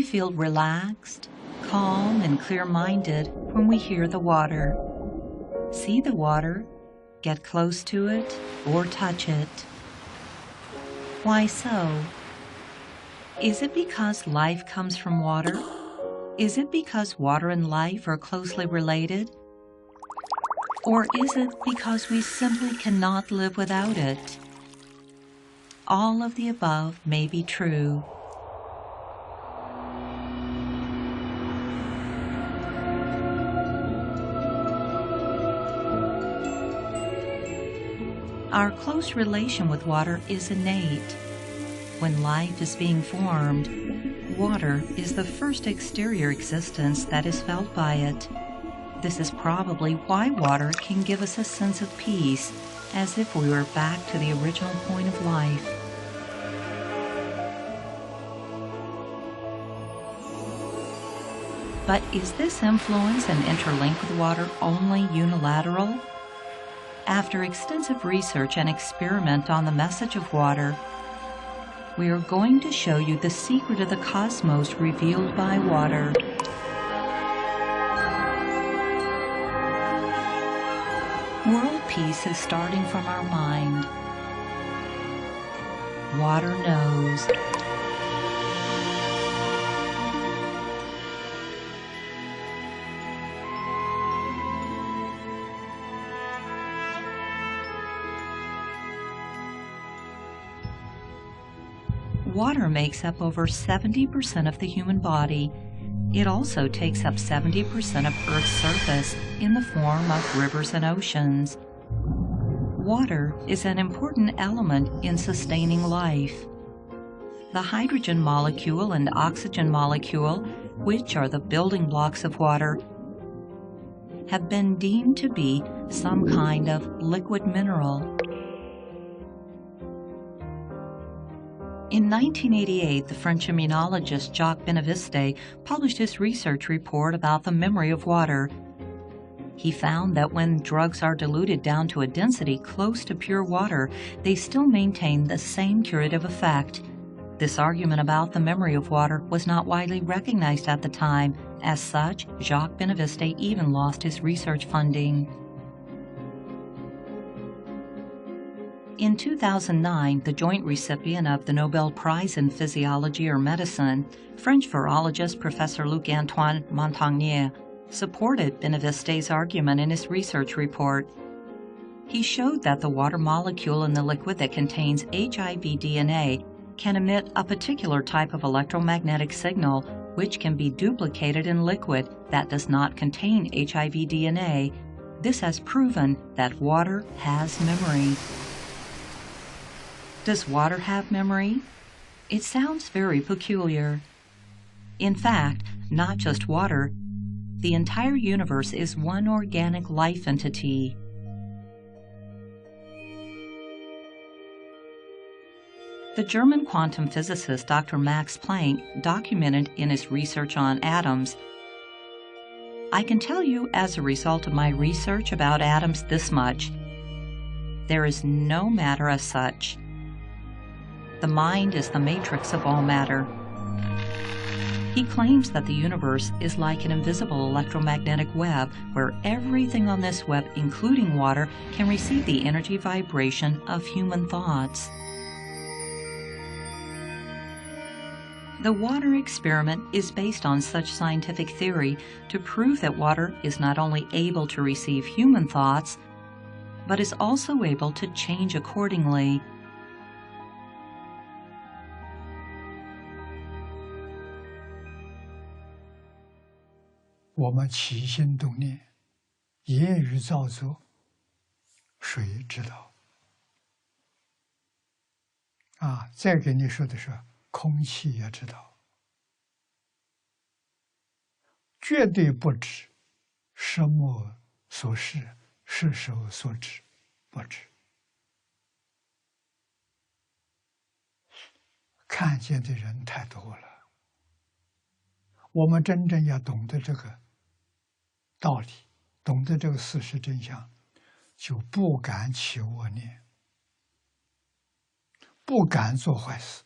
feel relaxed, calm, and clear-minded when we hear the water, see the water, get close to it, or touch it. Why so? Is it because life comes from water? Is it because water and life are closely related? Or is it because we simply cannot live without it? All of the above may be true. Our close relation with water is innate. When life is being formed, water is the first exterior existence that is felt by it. This is probably why water can give us a sense of peace, as if we were back to the original point of life. But is this influence and interlink with water only unilateral? After extensive research and experiment on the message of water, we are going to show you the secret of the cosmos revealed by water. World peace is starting from our mind. Water knows. Water makes up over 70% of the human body. It also takes up 70% of Earth's surface in the form of rivers and oceans. Water is an important element in sustaining life. The hydrogen molecule and oxygen molecule, which are the building blocks of water, have been deemed to be some kind of liquid mineral. In 1988, the French immunologist Jacques Benaviste published his research report about the memory of water. He found that when drugs are diluted down to a density close to pure water, they still maintain the same curative effect. This argument about the memory of water was not widely recognized at the time. As such, Jacques Benaviste even lost his research funding. In 2009, the joint recipient of the Nobel Prize in Physiology or Medicine, French virologist Professor Luc-Antoine Montagnier, supported Benaviste's argument in his research report. He showed that the water molecule in the liquid that contains HIV DNA can emit a particular type of electromagnetic signal which can be duplicated in liquid that does not contain HIV DNA. This has proven that water has memory. Does water have memory? It sounds very peculiar. In fact, not just water, the entire universe is one organic life entity. The German quantum physicist Dr. Max Planck documented in his research on atoms, "I can tell you as a result of my research about atoms this much. There is no matter as such. The mind is the matrix of all matter." He claims that the universe is like an invisible electromagnetic web where everything on this web, including water, can receive the energy vibration of human thoughts. The water experiment is based on such scientific theory to prove that water is not only able to receive human thoughts, but is also able to change accordingly. 我们起心动念，言语造作，谁知道？再给你说的是，空气也知道，绝对不知什么所示，是手所指，不知。看见的人太多了，我们真正要懂得这个道理，懂得这个事实真相，就不敢起恶念，不敢做坏事。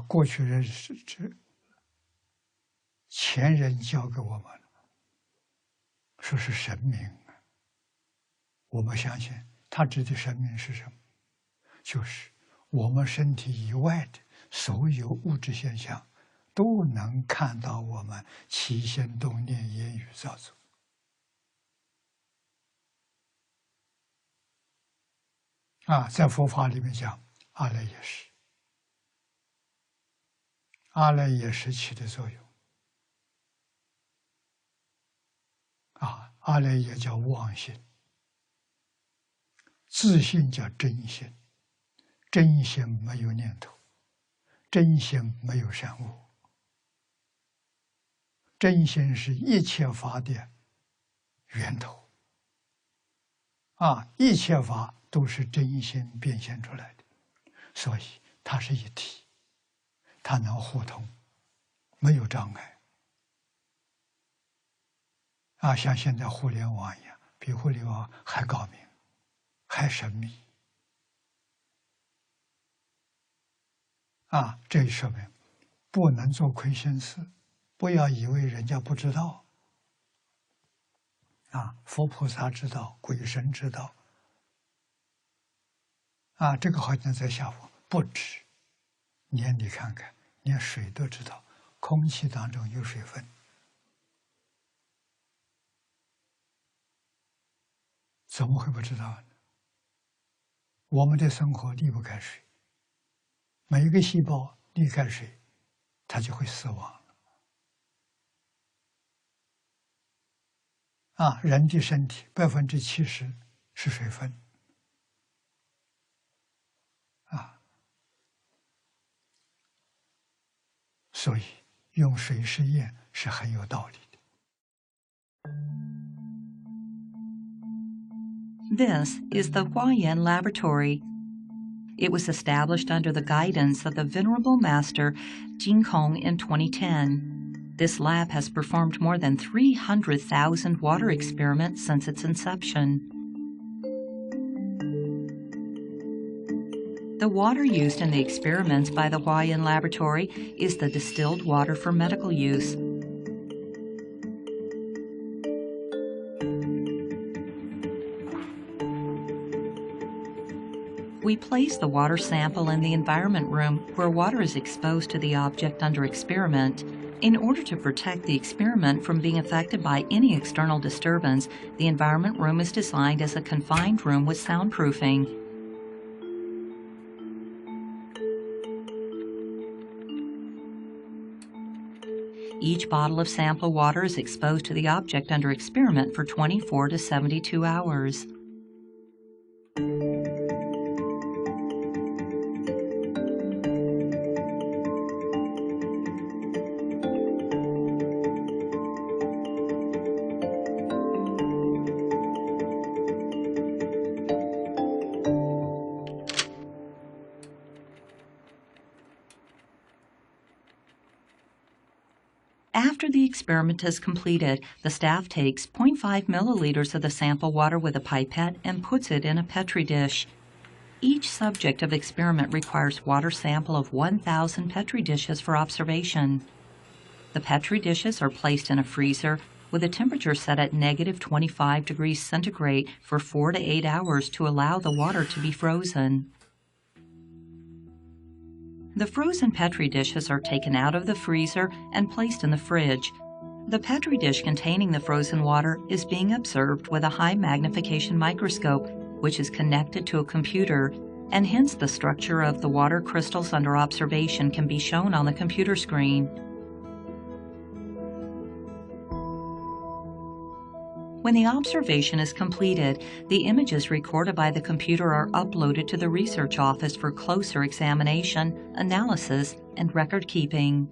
过去人前人教给我们，说是神明。我们相信他指的神明是什么？就是我们身体以外的所有物质现象，都能看到我们起心动念、言语造作。在佛法里面讲，阿赖耶识，阿赖耶识起的作用。阿赖耶叫妄心，自信叫真心，真心没有念头，真心没有善恶，真心是一切法的源头。一切法都是真心变现出来的，所以它是一体，它能互通，没有障碍。像现在互联网一样，比互联网还高明，还神秘。这说明不能做亏心事，不要以为人家不知道。佛菩萨知道，鬼神知道。这个好像在下佛不止，连你看看，连水都知道，空气当中有水分。怎么会不知道呢？我们的生活离不开水，每一个细胞离开水，它就会死亡了。人的身体70%是水分。所以用水试验是很有道理的。This is the Huayan Laboratory. It was established under the guidance of the Venerable Master Jingkong in 2010. This lab has performed more than 300,000 water experiments since its inception. The water used in the experiments by the Huayan Laboratory is the distilled water for medical use. We place the water sample in the environment room where water is exposed to the object under experiment. In order to protect the experiment from being affected by any external disturbance, the environment room is designed as a confined room with soundproofing. Each bottle of sample water is exposed to the object under experiment for 24 to 72 hours. After the experiment is completed, the staff takes 0.5 milliliters of the sample water with a pipette and puts it in a Petri dish. Each subject of the experiment requires water sample of 1,000 Petri dishes for observation. The Petri dishes are placed in a freezer with a temperature set at -25 degrees centigrade for 4 to 8 hours to allow the water to be frozen. The frozen Petri dishes are taken out of the freezer and placed in the fridge. The Petri dish containing the frozen water is being observed with a high magnification microscope, which is connected to a computer, and hence the structure of the water crystals under observation can be shown on the computer screen. When the observation is completed, the images recorded by the computer are uploaded to the research office for closer examination, analysis, and record keeping.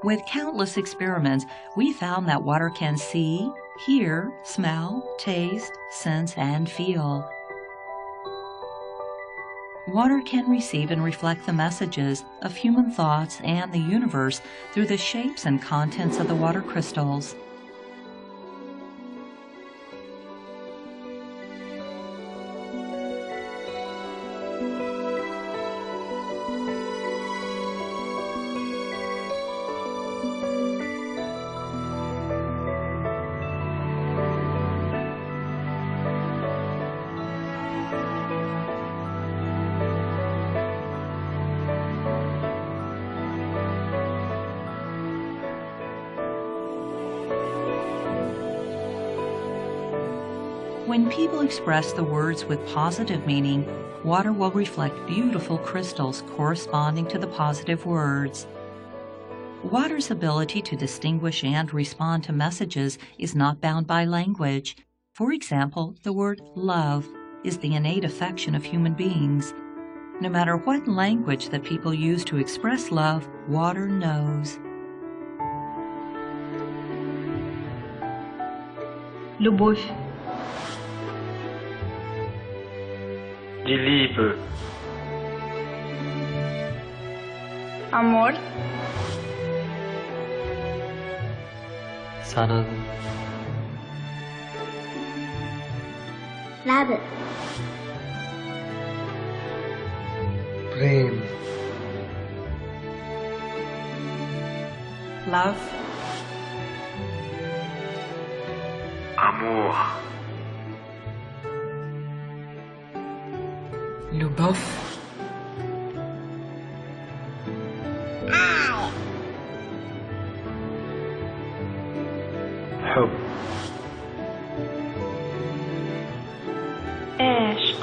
With countless experiments, we found that water can see, hear, smell, taste, sense, and feel. Water can receive and reflect the messages of human thoughts and the universe through the shapes and contents of the water crystals. When people express the words with positive meaning, water will reflect beautiful crystals corresponding to the positive words. Water's ability to distinguish and respond to messages is not bound by language. For example, the word love is the innate affection of human beings. No matter what language that people use to express love, water knows. Любовь. Die Liebe. Amor. 사랑. Love. 프레임. Love. Amour. Любовь. حب. عشق.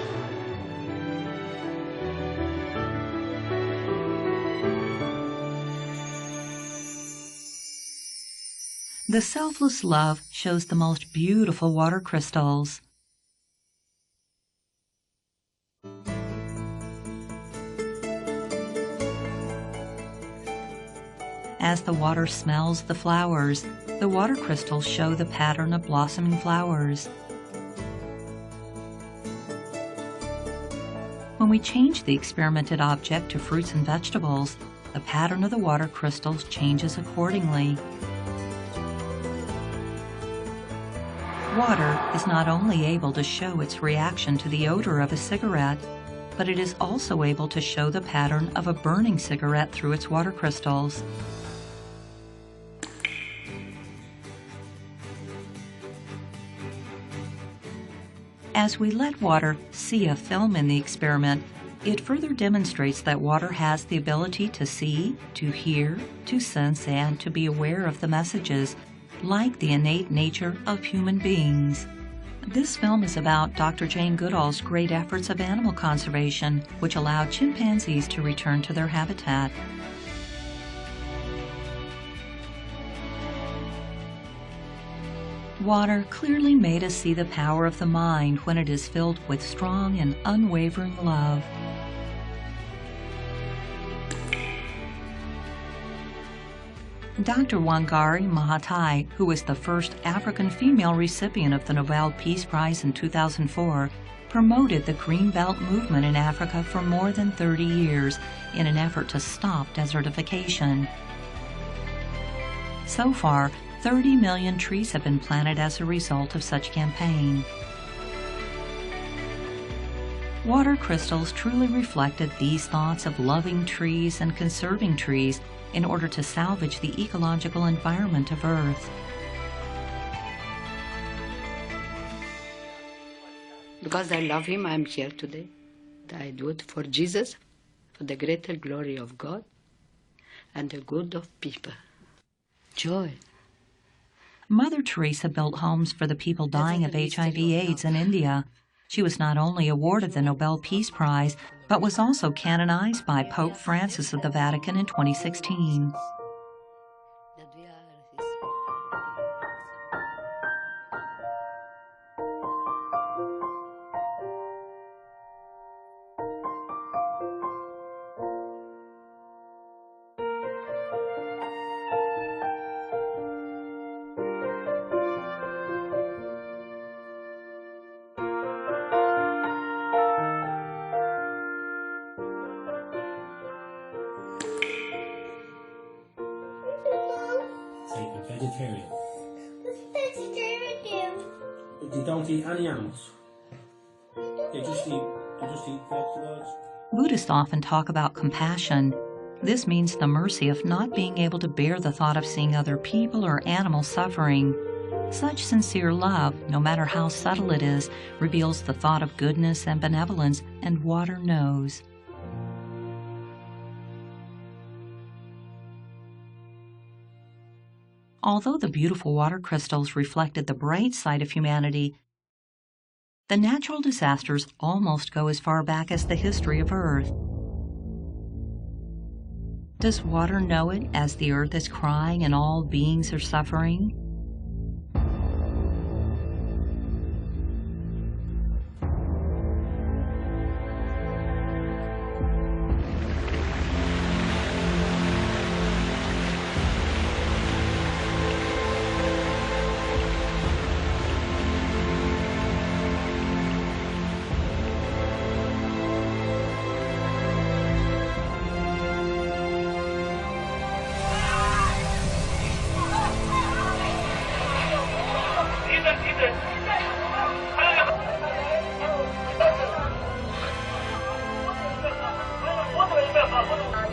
The selfless love shows the most beautiful water crystals. As the water smells the flowers, the water crystals show the pattern of blossoming flowers. When we change the experimented object to fruits and vegetables, the pattern of the water crystals changes accordingly. Water is not only able to show its reaction to the odor of a cigarette, but it is also able to show the pattern of a burning cigarette through its water crystals. As we let water see a film in the experiment, it further demonstrates that water has the ability to see, to hear, to sense, and to be aware of the messages, like the innate nature of human beings. This film is about Dr. Jane Goodall's great efforts of animal conservation, which allowed chimpanzees to return to their habitat. Water clearly made us see the power of the mind when it is filled with strong and unwavering love. Dr. Wangari Maathai, who was the first African female recipient of the Nobel Peace Prize in 2004, promoted the Green Belt movement in Africa for more than 30 years in an effort to stop desertification. So far, 30 million trees have been planted as a result of such campaign. Water crystals truly reflected these thoughts of loving trees and conserving trees in order to salvage the ecological environment of Earth. Because I love him, I'm here today. I do it for Jesus, for the greater glory of God, and the good of people. Joy. Mother Teresa built homes for the people dying of HIV/AIDS in India. She was not only awarded the Nobel Peace Prize, but was also canonized by Pope Francis of the Vatican in 2016. Vegetarian. You don't eat any animals. You just eat vegetables. Buddhists often talk about compassion. This means the mercy of not being able to bear the thought of seeing other people or animals suffering. Such sincere love, no matter how subtle it is, reveals the thought of goodness and benevolence, and water knows. Although the beautiful water crystals reflected the bright side of humanity, The natural disasters almost go as far back as the history of Earth. Does water know it as the earth is crying and all beings are suffering?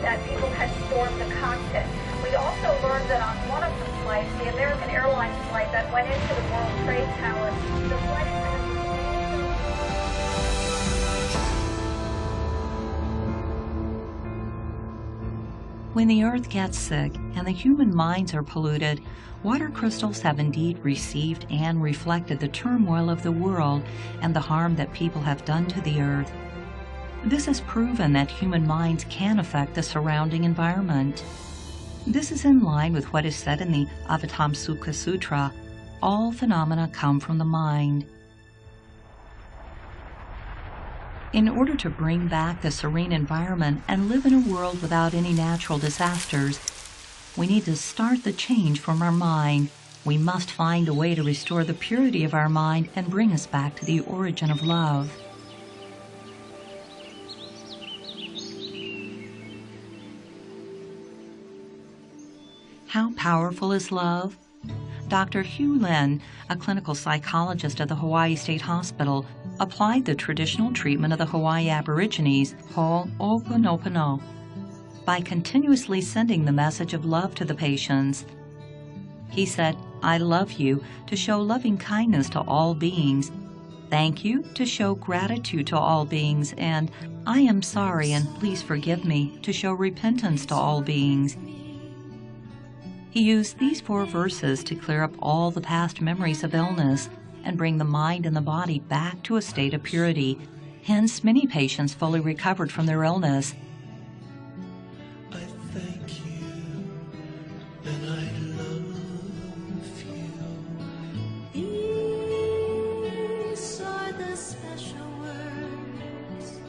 That people had stormed the cockpit. We also learned that on one of the flights, the American Airlines flight that went into the World Trade Tower, the flight attendant When the earth gets sick and the human minds are polluted, water crystals have indeed received and reflected the turmoil of the world and the harm that people have done to the earth. This has proven that human minds can affect the surrounding environment. This is in line with what is said in the Avatamsukha Sutra, all phenomena come from the mind. In order to bring back the serene environment and live in a world without any natural disasters, we need to start the change from our mind. We must find a way to restore the purity of our mind and bring us back to the origin of love. How powerful is love? Dr. Hugh Lin, a clinical psychologist at the Hawaii State Hospital, applied the traditional treatment of the Hawaii Aborigines, Ho'oponopono, by continuously sending the message of love to the patients. He said, "I love you," to show loving kindness to all beings, "Thank you," to show gratitude to all beings, and "I am sorry and please forgive me," to show repentance to all beings. He used these 4 verses to clear up all the past memories of illness and bring the mind and the body back to a state of purity. Hence, many patients fully recovered from their illness. I thank you and I love you. These are the special words.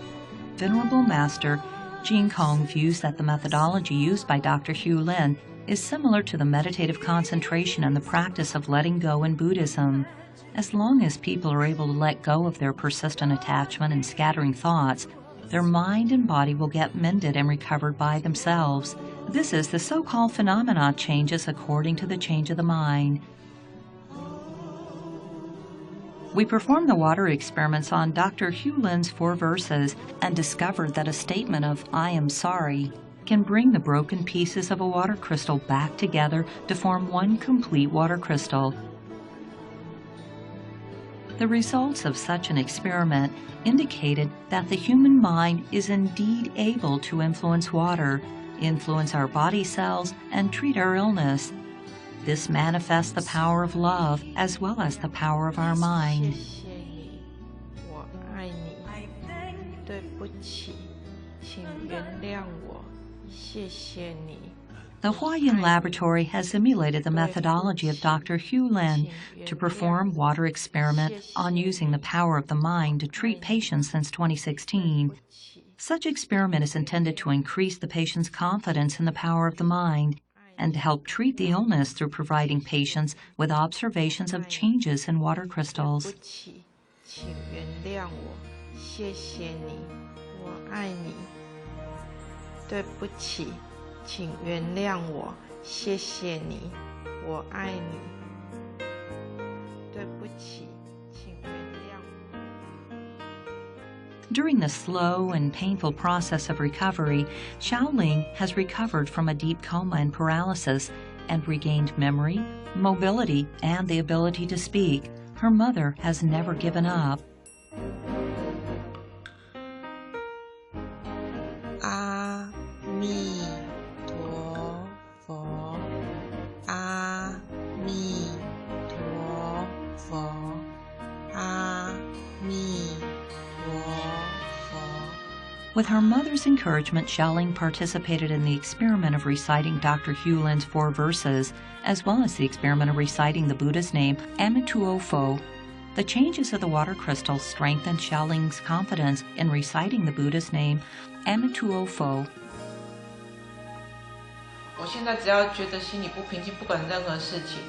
Venerable Master Jin Kong views that the methodology used by Dr. Hugh Lin is similar to the meditative concentration and the practice of letting go in Buddhism. As long as people are able to let go of their persistent attachment and scattering thoughts, their mind and body will get mended and recovered by themselves. This is the so-called phenomena changes according to the change of the mind. We performed the water experiments on Dr. Hugh Lin's 4 verses and discovered that a statement of "I am sorry" can bring the broken pieces of a water crystal back together to form one complete water crystal. The results of such an experiment indicated that the human mind is indeed able to influence water, influence our body cells, and treat our illness. This manifests the power of love as well as the power of our mind. 谢谢你，我爱你，对不起，请原谅我，谢谢你。 The Huayan Laboratory has simulated the methodology of Dr. Hugh Lin to perform water experiment on using the power of the mind to treat patients since 2016. Such experiment is intended to increase the patient's confidence in the power of the mind and to help treat the illness through providing patients with observations of changes in water crystals. 请原谅我，谢谢你，我爱你。对不起，请原谅我，谢谢你，我爱你。对不起，请原谅我。 During the slow and painful process of recovery, Xiaoling has recovered from a deep coma and paralysis and regained memory, mobility, and the ability to speak. Her mother has never given up. 阿弥陀佛，阿弥陀佛，阿弥 With her mother's encouragement, Xiaoling participated in the experiment of reciting Dr. Hulin's 4 verses, as well as the experiment of reciting the Buddha's name, Amituo Fo. The changes of the water crystal strengthened Xiaoling's confidence in reciting the Buddha's name, Amituo Fo. 我现在只要觉得心里不平静，不管任何事情，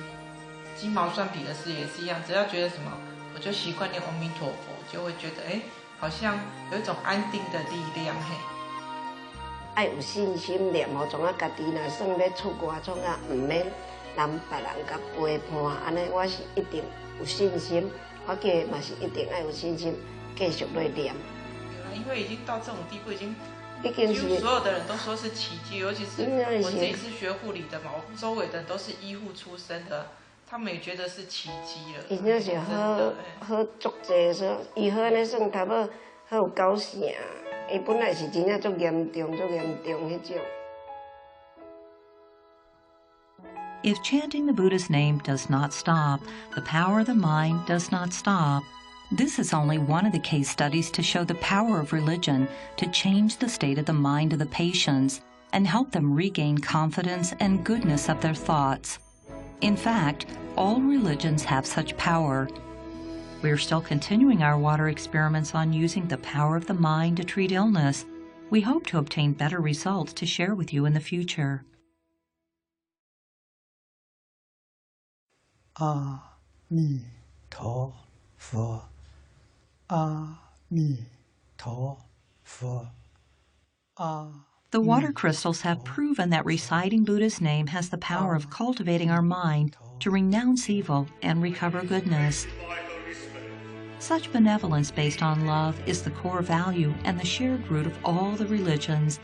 鸡毛蒜皮的事也是一样，只要觉得什么，我就习惯念阿弥陀佛，就会觉得好像有一种安定的力量嘿。爱有信心念吼，从啊家己若算要出外，从啊唔免人别人甲陪伴，安尼我是一定有信心，我叫嘛是一定爱有信心，继续来念。因为已经到这种地步，已经是所有的人都说是奇迹，尤其是我自己是学护理的嘛，我周围的都是医护出身的。他们也觉得是奇迹了。真正是好足济，说医好安尼算头尾好有够成。伊本来是真正足严重迄种。If chanting the Buddha's name does not stop, the power of the mind does not stop. This is only one of the case studies to show the power of religion to change the state of the mind of the patients and help them regain confidence and goodness of their thoughts. In fact, all religions have such power. We are still continuing our water experiments on using the power of the mind to treat illness. We hope to obtain better results to share with you in the future. 阿弥陀佛，阿弥陀佛，阿。The water crystals have proven that reciting Buddha's name has the power of cultivating our mind to renounce evil and recover goodness. Such benevolence based on love is the core value and the shared root of all the religions.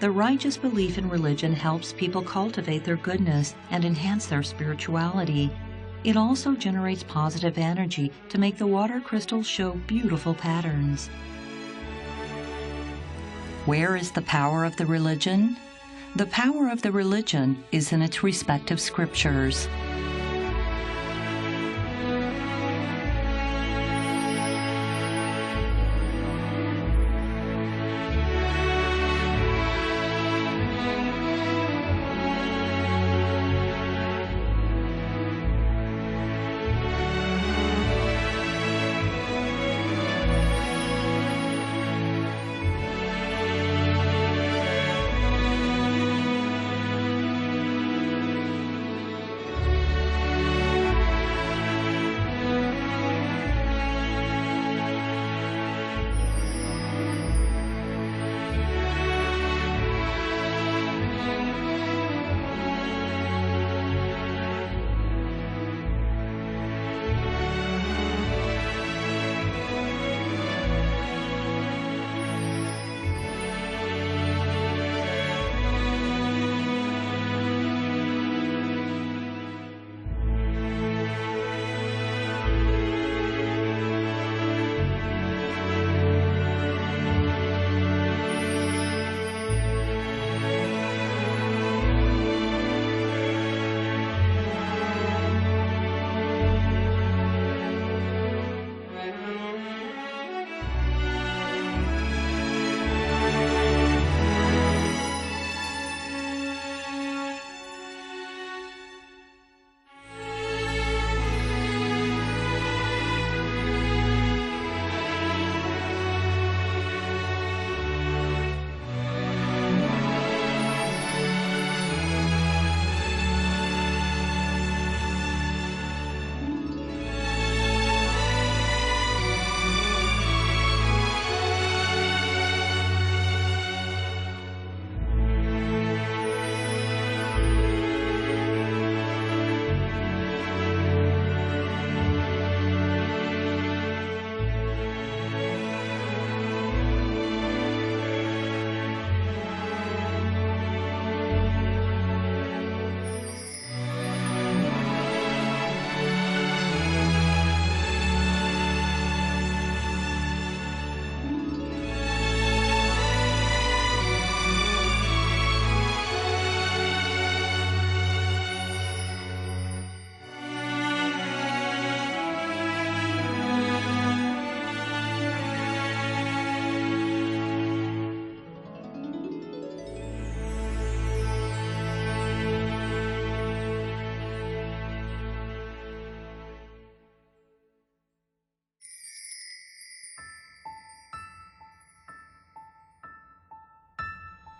The righteous belief in religion helps people cultivate their goodness and enhance their spirituality. It also generates positive energy to make the water crystals show beautiful patterns. Where is the power of the religion? The power of the religion is in its respective scriptures.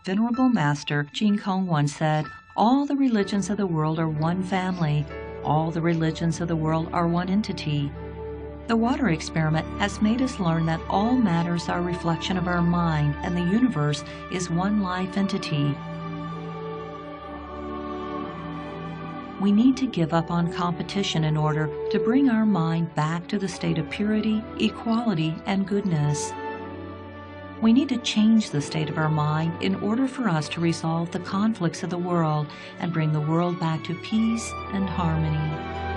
Venerable Master Jin Kong once said, "All the religions of the world are one family. All the religions of the world are one entity." The water experiment has made us learn that all matters are a reflection of our mind and the universe is one life entity. We need to give up on competition in order to bring our mind back to the state of purity, equality, and goodness. We need to change the state of our mind in order for us to resolve the conflicts of the world and bring the world back to peace and harmony.